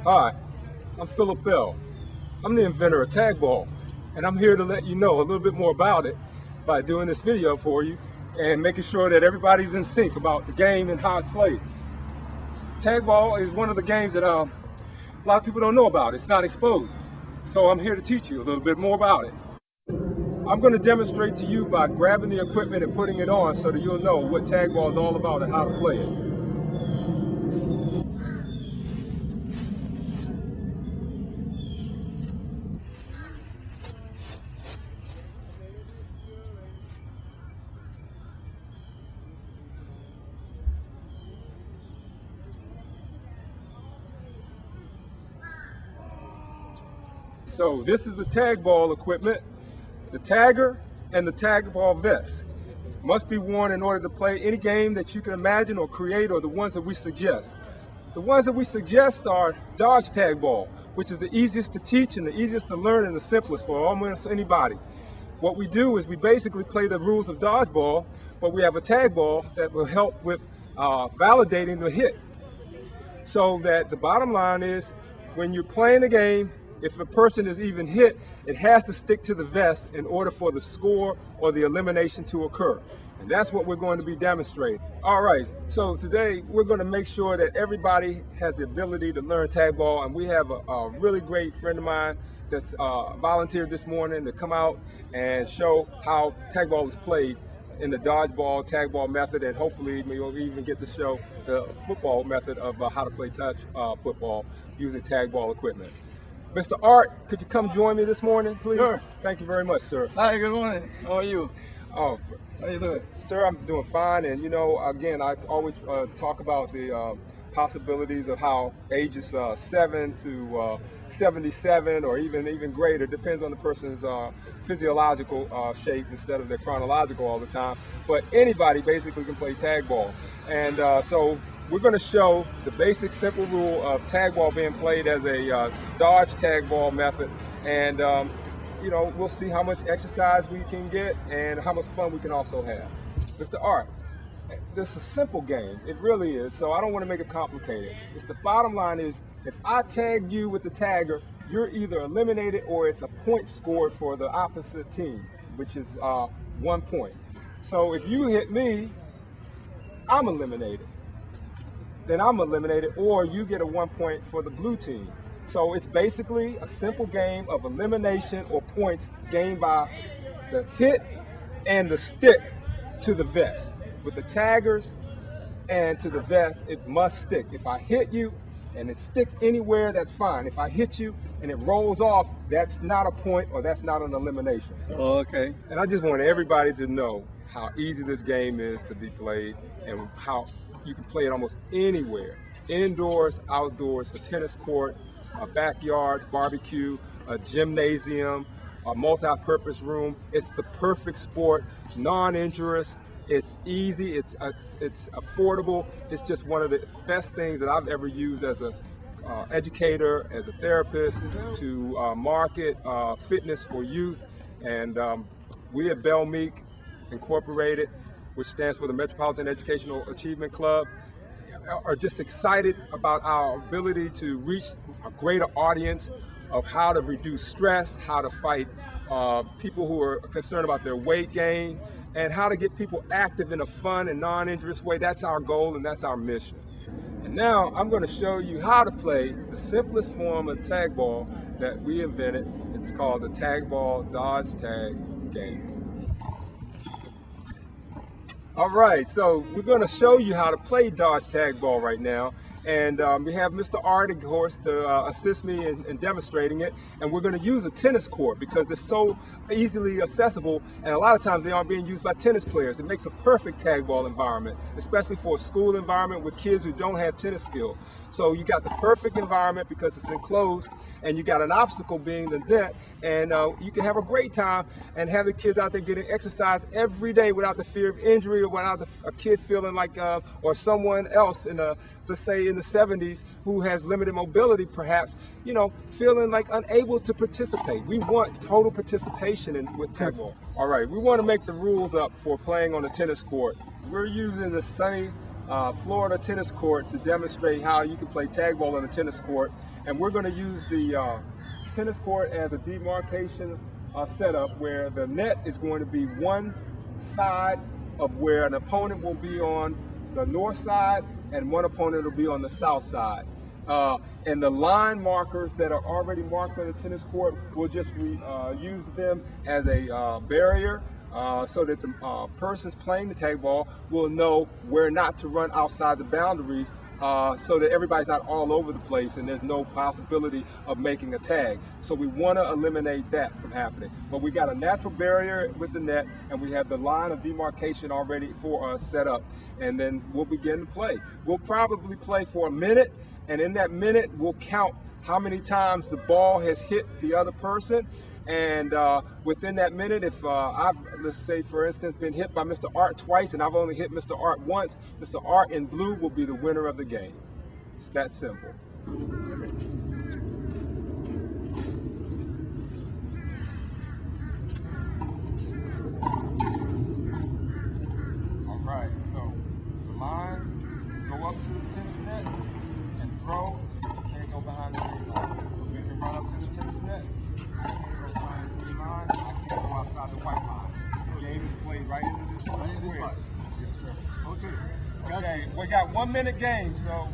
Hi, I'm Philip Bell. I'm the inventor of Tagball, and I'm here to let you know a little bit more about it by doing this video for you and making sure that everybody's in sync about the game and how it's played. Tagball is one of the games that a lot of people don't know about. It's not exposed. So I'm here to teach you a little bit more about it. I'm going to demonstrate to you by grabbing the equipment and putting it on so that you'll know what Tagball is all about and how to play it. So this is the Tagball equipment. The tagger and the Tagball vest must be worn in order to play any game that you can imagine or create, or the ones that we suggest. The ones that we suggest are dodge tagball, which is the easiest to teach and the easiest to learn and the simplest for almost anybody. What we do is we basically play the rules of dodgeball, but we have a tagball that will help with validating the hit. So that the bottom line is, when you're playing the game, if a person is even hit, it has to stick to the vest in order for the score or the elimination to occur. And that's what we're going to be demonstrating. All right, so today we're going to make sure that everybody has the ability to learn tagball, and we have a really great friend of mine that's volunteered this morning to come out and show how tagball is played in the dodgeball, tagball method, and hopefully we'll even get to show the football method of how to play touch football using tagball equipment. Mr. Art, could you come join me this morning, please? Sure. Thank you very much, sir. Hi, good morning. How are you? Oh, How you doing? Sir, I'm doing fine. And you know, again, I always talk about the possibilities of how ages 7 to 77 or even greater, depends on the person's physiological shape instead of their chronological all the time. But anybody basically can play tagball. And so we're going to show the basic simple rule of tagball being played as a dodge tagball method, and you know, we'll see how much exercise we can get and how much fun we can also have. Mr. Art, this is a simple game. It really is, so I don't want to make it complicated. It's the bottom line is, if I tag you with the tagger, you're either eliminated or it's a point scored for the opposite team, which is 1 point. So if you hit me, I'm eliminated. Then I'm eliminated, or you get a 1 point for the blue team. So it's basically a simple game of elimination or points gained by the hit and the stick to the vest. With the taggers and to the vest, it must stick. If I hit you and it sticks anywhere, that's fine. If I hit you and it rolls off, that's not a point or that's not an elimination. So, Okay. and I just want everybody to know how easy this game is to be played and how you can play it almost anywhere, indoors, outdoors, a tennis court, a backyard barbecue, a gymnasium, a multi-purpose room. It's the perfect sport, non-injurious, it's easy, it's affordable. It's just one of the best things that I've ever used as a educator, as a therapist, to market fitness for youth. And we at Bell Meek Incorporated, which stands for the Metropolitan Educational Achievement Club, are just excited about our ability to reach a greater audience of how to reduce stress, how to fight people who are concerned about their weight gain, and how to get people active in a fun and non-injurious way. That's our goal and that's our mission. And now I'm going to show you how to play the simplest form of tagball that we invented. It's called the Tagball Dodge Tag game. All right, so we're going to show you how to play dodge tagball right now. And we have Mr. Art, of course, to assist me in demonstrating it. And we're going to use a tennis court because they're so easily accessible, and a lot of times they aren't being used by tennis players. It makes a perfect tagball environment, especially for a school environment with kids who don't have tennis skills. So you got the perfect environment because it's enclosed, and you got an obstacle being the net, and you can have a great time and have the kids out there getting exercise every day without the fear of injury or without a kid feeling like, or someone else in the, let's say in the 70s who has limited mobility perhaps, you know, feeling like unable to participate. We want total participation with tagball. All right, we want to make the rules up for playing on a tennis court. We're using the sunny Florida tennis court to demonstrate how you can play tagball on a tennis court. And we're going to use the tennis court as a demarcation setup where the net is going to be one side of where an opponent will be on the north side and one opponent will be on the south side. And the line markers that are already marked on the tennis court, we'll just use them as a barrier so that the persons playing the tag ball will know where not to run outside the boundaries so that everybody's not all over the place and there's no possibility of making a tag. So we want to eliminate that from happening. But we got a natural barrier with the net and we have the line of demarcation already for us set up, and then we'll begin to play. We'll probably play for a minute, and in that minute we'll count how many times the ball has hit the other person. And within that minute, if I've, let's say for instance, been hit by Mr. Art twice and I've only hit Mr. Art once, Mr. Art in blue will be the winner of the game. It's that simple. All right, so the line, go up to the tennis net and throw. You can't go behind the green line. You can run up to the tennis net. I can't go outside the white line. The game is played right into this square. Yes, sir. Okay, we got 1 minute game, so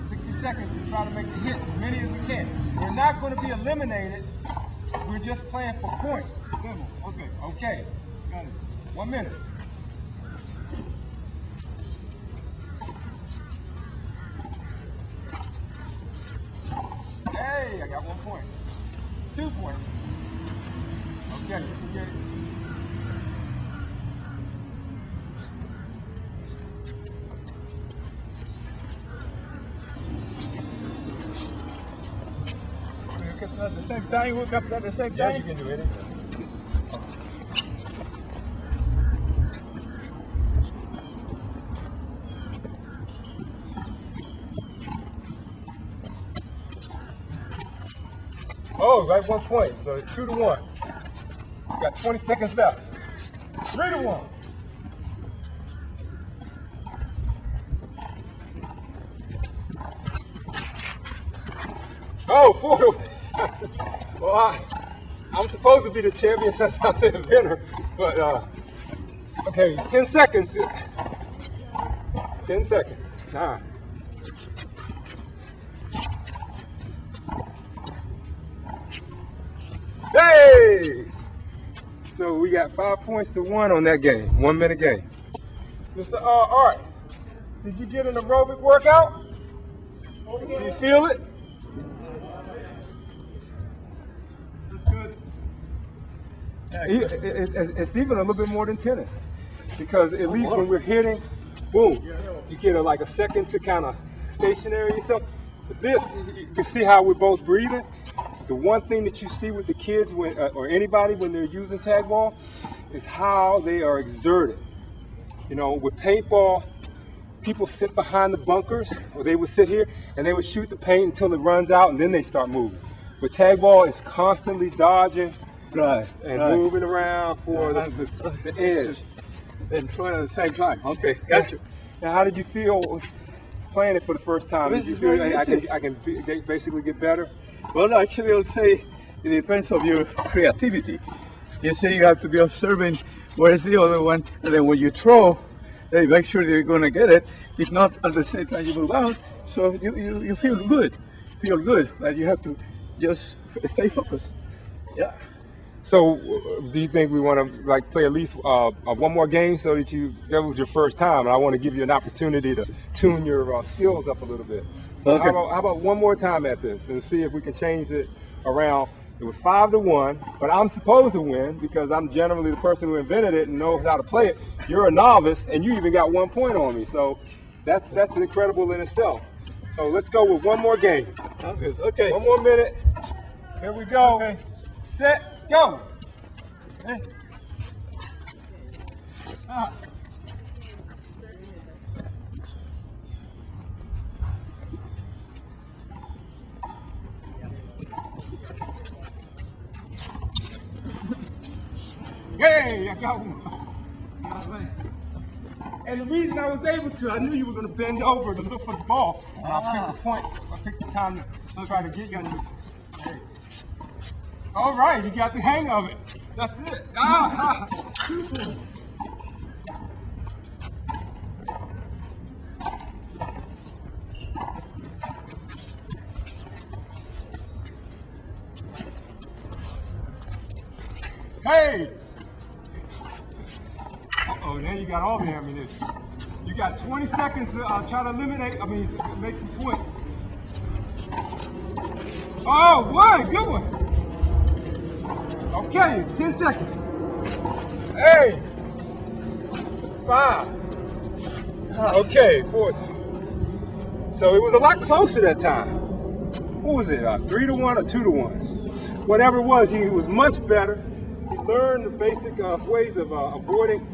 60 seconds to try to make the hit as many as we can. We're not going to be eliminated. We're just playing for points. Okay. Got it. 1 minute. Hey, I got 1 point. 2 points. Okay, you can get it. At the same time, work up at the same time. Yeah, you can do anything. Oh, right 1 point. So it's 2-1. You got 20 seconds left. 3-1. Oh, 4-1. Well, I'm supposed to be the champion since I'm the winner, but okay, 10 seconds. 10 seconds. All right. Hey! So we got 5 points to 1 on that game. 1 minute game. Mr. Art, did you get an aerobic workout? Do you feel it? It's even a little bit more than tennis, because at least when we're hitting, boom, you get like a second to kind of stationary yourself. But this, you can see how we're both breathing. The one thing that you see with the kids when, or anybody when they're using tag ball is how they are exerted. You know, with paintball, people sit behind the bunkers, or they would sit here and they would shoot the paint until it runs out and then they start moving. But tag ball is constantly dodging and moving around for the edge. And throwing at the same time. Okay, gotcha. Now, how did you feel playing it for the first time? Did you feel like I can basically get better? Well, actually, I would say it depends on your creativity. You say you have to be observing where's the other one, and then when you throw, they make sure that you're going to get it. If not, at the same time you move out, so you feel good. That you have to just stay focused. Yeah. So, do you think we want to like play at least one more game so that was your first time, and I want to give you an opportunity to tune your skills up a little bit. So okay. How about one more time at this and see if we can change it around? It was 5-1, but I'm supposed to win because I'm generally the person who invented it and knows how to play it. You're a novice, and you even got 1 point on me, so that's incredible in itself. So let's go with one more game. Sounds good. Okay. 1 more minute. Here we go. Okay. Set, go. Hey. Ah. Yay, I got one. And the reason I was able to, I knew you were going to bend over to look for the ball. And I picked the point, I picked the time to I'll try to get you on your... Hey. All right, you got the hang of it. That's it. Ah, super. Hey! Uh-oh, now you got all the ammunition. You got 20 seconds to try to eliminate, make some points. Oh, one, good one. Okay, 10 seconds. Hey! 5. Okay, 4. So it was a lot closer that time. What was it, 3-1 or 2-1? Whatever it was, he was much better. He learned the basic ways of avoiding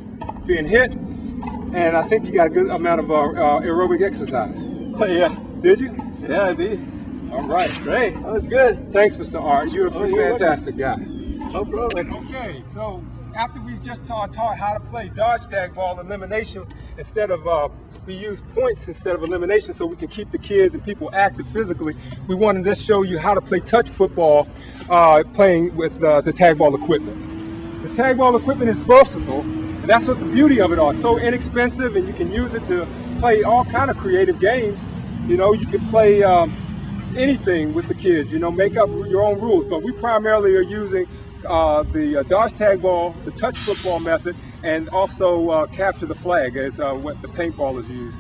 being hit, and I think you got a good amount of aerobic exercise. Oh, yeah. Did you? Yeah, I did. All right. Great. That was good. Thanks, Mr. Art. You're a you're fantastic guy. No problem. Okay, so after we've just taught how to play dodge tag ball elimination instead of we use points instead of elimination so we can keep the kids and people active physically, we wanted to show you how to play touch football playing with the tag ball equipment. The tag ball equipment is versatile, and that's what the beauty of it are. It's so inexpensive, and you can use it to play all kind of creative games. You know, you can play anything with the kids, you know, make up your own rules, but we primarily are using the dodge tag ball, the touch football method, and also capture the flag as what the paintball is used.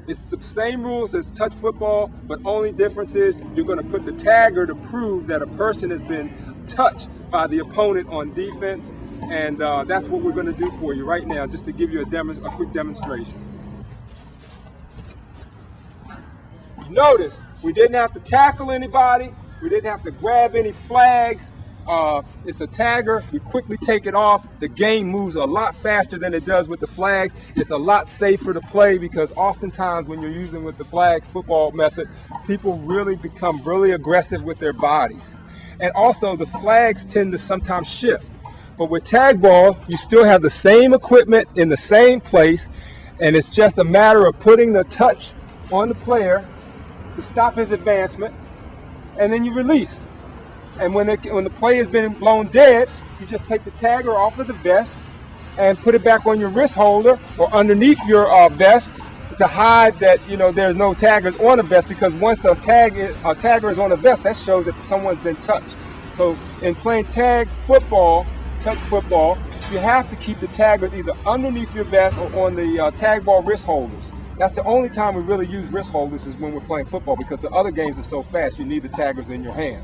It's the same rules as touch football, but only difference is you're going to put the tagger to prove that a person has been touched by the opponent on defense, and that's what we're going to do for you right now, just to give you a quick demonstration. Notice we didn't have to tackle anybody, we didn't have to grab any flags. It's a tagger, you quickly take it off. The game moves a lot faster than it does with the flags. It's a lot safer to play because oftentimes when you're using with the flag football method, people really become really aggressive with their bodies. And also the flags tend to sometimes shift. But with tag ball, you still have the same equipment in the same place, and it's just a matter of putting the touch on the player to stop his advancement, and then you release. And when the play has been blown dead, you just take the tagger off of the vest and put it back on your wrist holder or underneath your vest to hide that, you know, there's no taggers on the vest, because once a tagger is on a vest, that shows that someone's been touched. So in playing tag football, touch football, you have to keep the tagger either underneath your vest or on the tag ball wrist holders. That's the only time we really use wrist holders, is when we're playing football, because the other games are so fast, you need the taggers in your hand.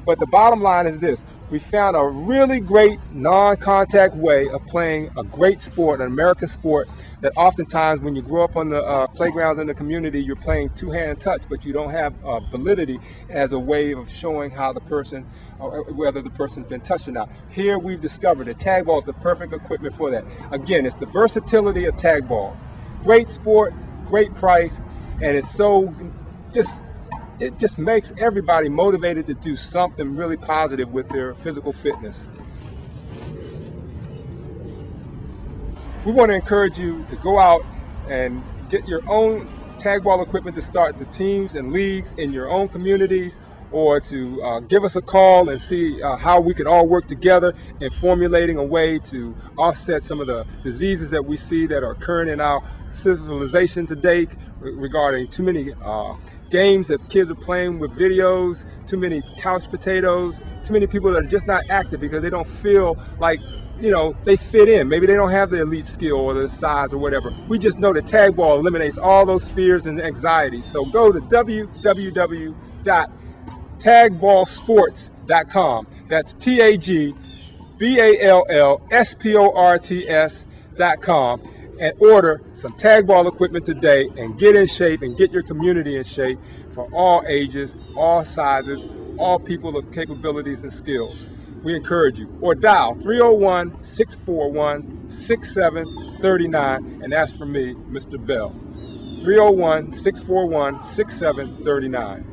But the bottom line is this: we found a really great non-contact way of playing a great sport, an American sport, that oftentimes when you grow up on the playgrounds in the community, you're playing two-hand touch, but you don't have validity as a way of showing how the person, whether the person's been touched or not. Here we've discovered that tag ball is the perfect equipment for that. Again, it's the versatility of tag ball. Great sport, great price, and it's so it just makes everybody motivated to do something really positive with their physical fitness. We want to encourage you to go out and get your own tag ball equipment to start the teams and leagues in your own communities, or to give us a call and see how we can all work together in formulating a way to offset some of the diseases that we see that are occurring in our civilization today, regarding too many games that kids are playing with videos, too many couch potatoes, too many people that are just not active because they don't feel like, you know, they fit in. Maybe they don't have the elite skill or the size or whatever. We just know that tag ball eliminates all those fears and anxieties. So go to www.tagballsports.com. That's TAGBALLSPORTS.com, and order some tag ball equipment today and get in shape and get your community in shape for all ages, all sizes, all people of capabilities and skills. We encourage you. Or dial 301-641-6739 and ask for me, Mr. Bell. 301-641-6739.